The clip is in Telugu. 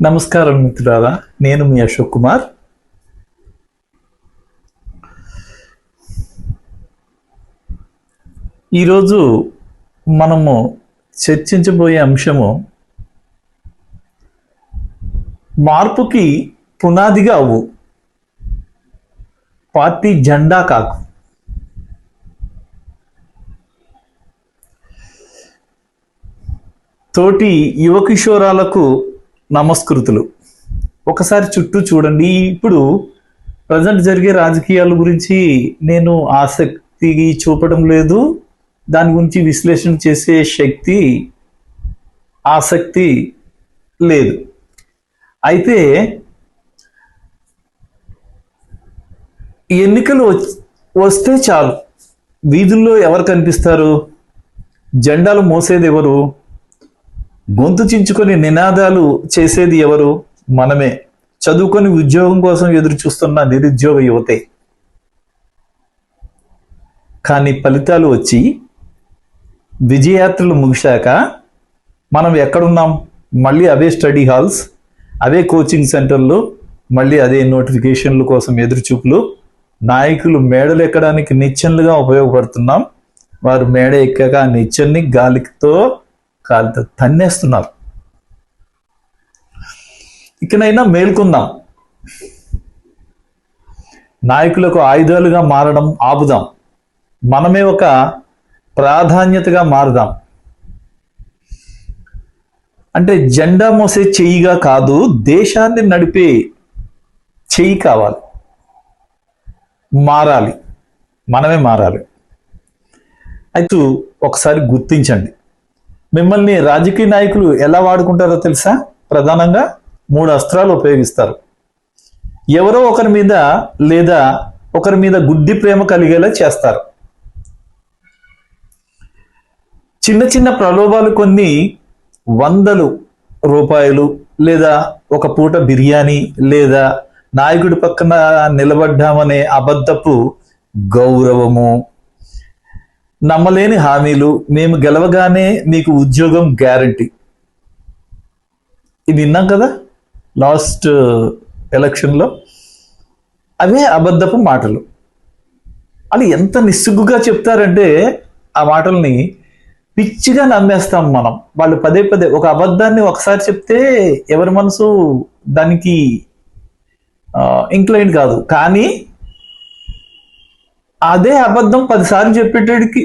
నమస్కారం మిత్రులారా, నేను మీ అశోక్ కుమార్. ఈరోజు మనము చర్చించబోయే అంశము మార్పుకి పునాదిగా అవ్వు, పార్టీ జెండా కాకు. తోటి యువ కిషోరాలకు నమస్కృతులు. ఒకసారి చుట్టూ చూడండి. ఇప్పుడు ప్రజెంట్ జరిగే రాజకీయాల గురించి నేను ఆసక్తి చూపడం లేదు. దాని గురించి విశ్లేషణ చేసే శక్తి, ఆసక్తి లేదు. అయితే ఎన్నికలు వస్తే చాలు, వీధుల్లో ఎవరు కనిపిస్తారు? జెండాలు మోసేది ఎవరు? గొంతు చించుకొని నినాదాలు చేసేది ఎవరు? మనమే. చదువుకొని ఉద్యోగం కోసం ఎదురు చూస్తున్న నిరుద్యోగ యువతే. కానీ ఫలితాలు వచ్చి విజయయాత్రలు ముగిశాక మనం ఎక్కడున్నాం? మళ్ళీ అవే స్టడీ హాల్స్, అవే కోచింగ్ సెంటర్లు, మళ్ళీ అదే నోటిఫికేషన్ల కోసం ఎదురుచూపులు. నాయకులు మేడలు ఎక్కడానికి నిచ్చెనలుగా ఉపయోగపడుతున్నాం. వారు మేడ ఎక్కాక ఆ నిచ్చెన్ని కాలితో తన్నేస్తున్నారు. ఇకనైనా మేల్కొందాం. నాయకులకు ఆయుధాలుగా మారడం ఆపుదాం. మనమే ఒక ప్రాధాన్యతగా మారుదాం. అంటే జెండా మోసే చెయ్యిగా కాదు, దేశాన్ని నడిపే చెయ్యి కావాలి. మారాలి, మనమే మారాలి. అయితే ఒకసారి గుర్తించండి, మిమ్మల్ని రాజకీయ నాయకులు ఎలా వాడుకుంటారో తెలుసా? ప్రధానంగా 3 అస్త్రాలు ఉపయోగిస్తారు. ఎవరో ఒకరి మీద లేదా ఒకరి మీద గుడ్డి ప్రేమ కలిగేలా చేస్తారు. చిన్న చిన్న ప్రలోభాలు, కొన్ని వందలు రూపాయలు, లేదా ఒక పూట బిర్యానీ, లేదా నాయకుడి పక్కన నిలబడ్డామనే అబద్ధపు గౌరవము, నమ్మలేని హామీలు, మేము గెలవగానే మీకు ఉద్యోగం గ్యారంటీ. ఇది విన్నాం కదా లాస్ట్ ఎలక్షన్లో. అవే అబద్ధపు మాటలు. అది ఎంత నిస్సిగ్గుగా చెప్తారంటే ఆ మాటల్ని పిచ్చిగా నమ్మేస్తాం మనం. వాళ్ళు పదే పదే ఒక అబద్ధాన్ని ఒకసారి చెప్తే ఎవరి మనసు దానికి ఇంక్లైన్ కాదు. కానీ అదే అబద్ధం 10 సార్లు చెప్పేటడికి